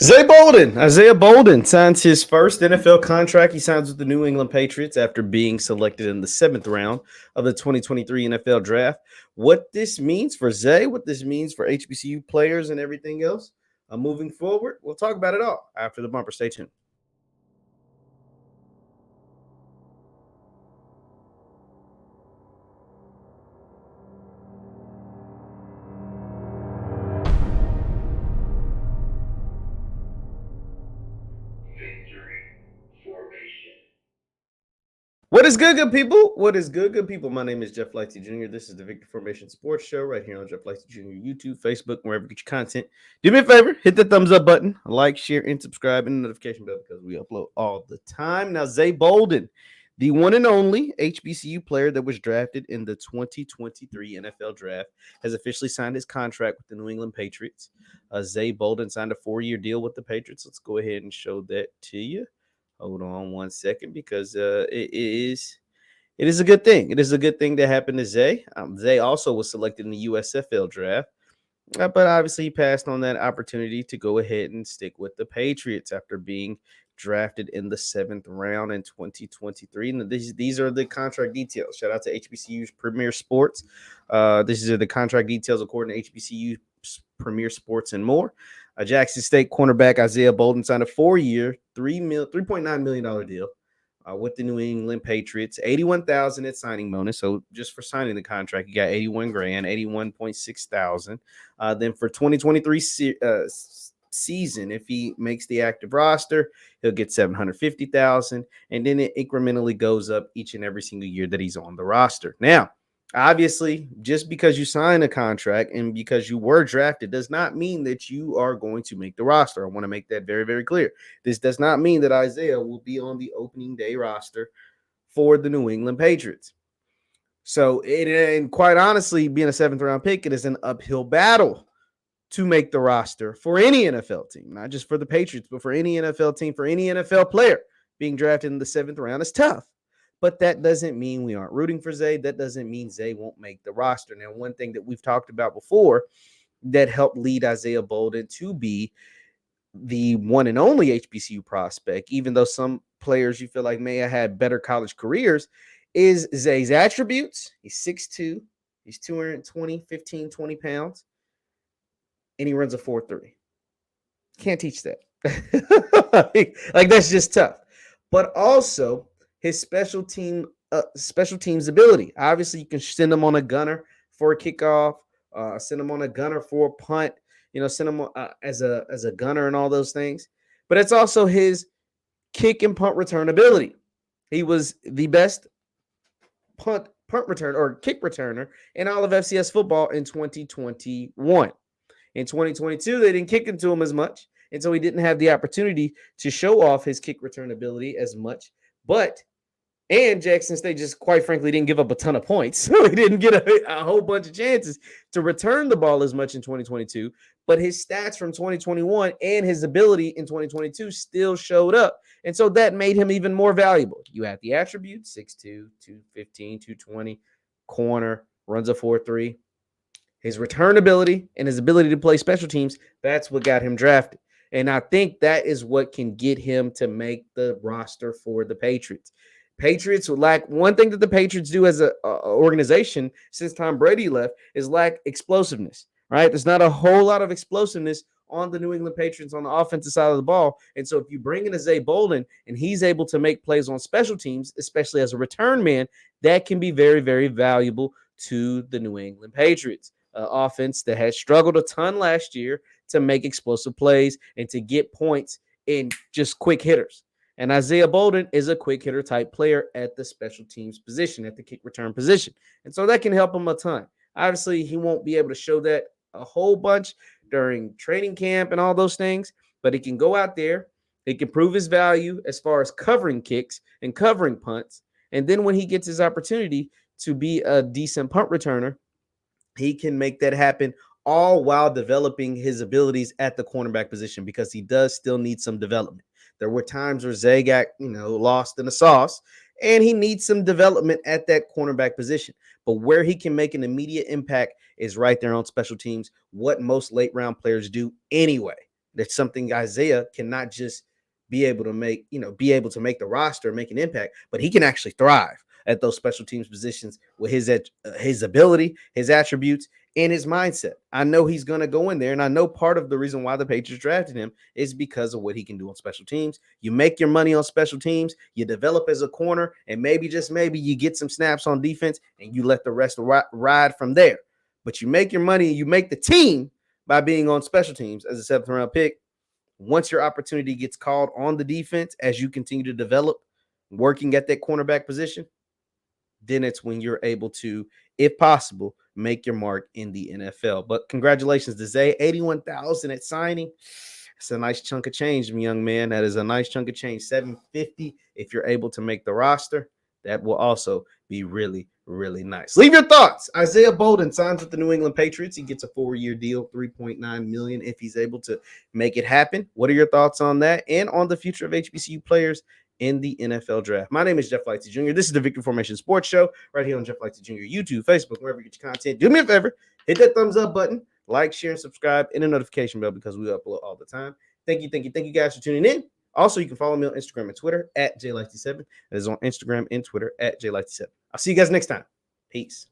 Isaiah Bolden signs his first NFL contract. He signs with the New England Patriots after being selected in the 7th round of the 2023 NFL Draft. What this means for Zay, what this means for HBCU players and everything else moving forward, we'll talk about it all after the bumper. Stay tuned. What is good, good people? What is good, good people? My name is JeffLightsyJr. This is the Victory Formation Sports Show right here on JeffLightsYJr, YouTube, Facebook, wherever you get your content. Do me a favor, hit the thumbs up button, like, share, and subscribe, and the notification bell because we upload all the time. Now, Zay Bolden, the one and only HBCU player that was drafted in the 2023 NFL Draft, has officially signed his contract with the New England Patriots. Zay Bolden signed a 4-year deal with the Patriots. Let's go ahead and show that to you. Hold on one second because it is a good thing. It is a good thing that happened to Zay. Zay also was selected in the USFL draft, but obviously he passed on that opportunity to go ahead and stick with the Patriots after being drafted in the 7th round in 2023. And these are the contract details. Shout out to HBCU's Premier Sports. These are the contract details according to HBCU Premier Sports and more. Jackson State cornerback Isaiah Bolden signed a 4-year, $3.9 million deal with the New England Patriots. $81,000 at signing bonus. So just for signing the contract, you got $81,000, $81,600. Then for 2023 season, if he makes the active roster, he'll get $750,000, and then it incrementally goes up each and every single year that he's on the roster. Now, obviously, just because you sign a contract and because you were drafted does not mean that you are going to make the roster. I want to make that very, very clear. This does not mean that Isaiah will be on the opening day roster for the New England Patriots. So, and quite honestly, being a 7th round pick, it is an uphill battle to make the roster for any NFL team, not just for the Patriots, but for any NFL team, for any NFL player being drafted in the 7th round is tough. But that doesn't mean we aren't rooting for Zay. That doesn't mean Zay won't make the roster. Now, one thing that we've talked about before that helped lead Isaiah Bolden to be the one and only HBCU prospect, even though some players you feel like may have had better college careers, is Zay's attributes. He's 6'2", he's 15, 20 pounds, and he runs a 4.3. Can't teach that. Like, that's just tough. But also, his special teams ability. Obviously, you can send him on a gunner for a kickoff, send him on a gunner for a punt, send him as a gunner and all those things. But it's also his kick and punt return ability. He was the best punt return or kick returner in all of FCS football in 2021. In 2022, they didn't kick into him as much, and so he didn't have the opportunity to show off his kick return ability as much. And Jackson State just, quite frankly, didn't give up a ton of points. So he didn't get a whole bunch of chances to return the ball as much in 2022. But his stats from 2021 and his ability in 2022 still showed up. And so that made him even more valuable. You had the attributes, 6'2", 215, 220, corner, runs a 4.3. His return ability and his ability to play special teams, that's what got him drafted. And I think that is what can get him to make the roster for the Patriots. Patriots lack one thing that the Patriots do as an organization since Tom Brady left is lack explosiveness, right? There's not a whole lot of explosiveness on the New England Patriots on the offensive side of the ball. And so if you bring in a Zay Bolden and he's able to make plays on special teams, especially as a return man, that can be very, very valuable to the New England Patriots. Offense that has struggled a ton last year to make explosive plays and to get points in just quick hitters. And Isaiah Bolden is a quick hitter type player at the special teams position, at the kick return position. And so that can help him a ton. Obviously, he won't be able to show that a whole bunch during training camp and all those things, but he can go out there. He can prove his value as far as covering kicks and covering punts. And then when he gets his opportunity to be a decent punt returner, he can make that happen, all while developing his abilities at the cornerback position, because he does still need some development. There were times where Zay got, lost in the sauce, and he needs some development at that cornerback position. But where he can make an immediate impact is right there on special teams, what most late round players do anyway. That's something Isaiah cannot just be able to make, be able to make the roster, make an impact, but he can actually thrive at those special teams positions with his ability, his attributes, and his mindset. I know he's going to go in there, and I know part of the reason why the Patriots drafted him is because of what he can do on special teams. You make your money on special teams, you develop as a corner, and maybe, just maybe, you get some snaps on defense, and you let the rest ride from there. But you make your money, and you make the team by being on special teams as a seventh round pick. Once your opportunity gets called on the defense, as you continue to develop, working at that cornerback position, then it's when you're able to, if possible, make your mark in the NFL. But congratulations to Zay, 81,000 at signing. It's a nice chunk of change, young man. That is a nice chunk of change. 750 if you're able to make the roster. That will also be really, really nice. Leave your thoughts. Isaiah Bolden signs with the New England Patriots. He gets a 4-year deal, $3.9 million if he's able to make it happen. What are your thoughts on that and on the future of HBCU players in the NFL draft? My name is Jeff Lightsy Jr. This is the Victory Formation Sports Show right here on Jeff Lightsy Jr. YouTube, Facebook, wherever you get your content. Do me a favor, hit that thumbs up button, like, share, and subscribe, and the notification bell because we upload all the time. Thank you guys for tuning in. Also, you can follow me on Instagram and Twitter at JLightsy7. That is on Instagram and Twitter at JLightsy7. I'll see you guys next time. Peace.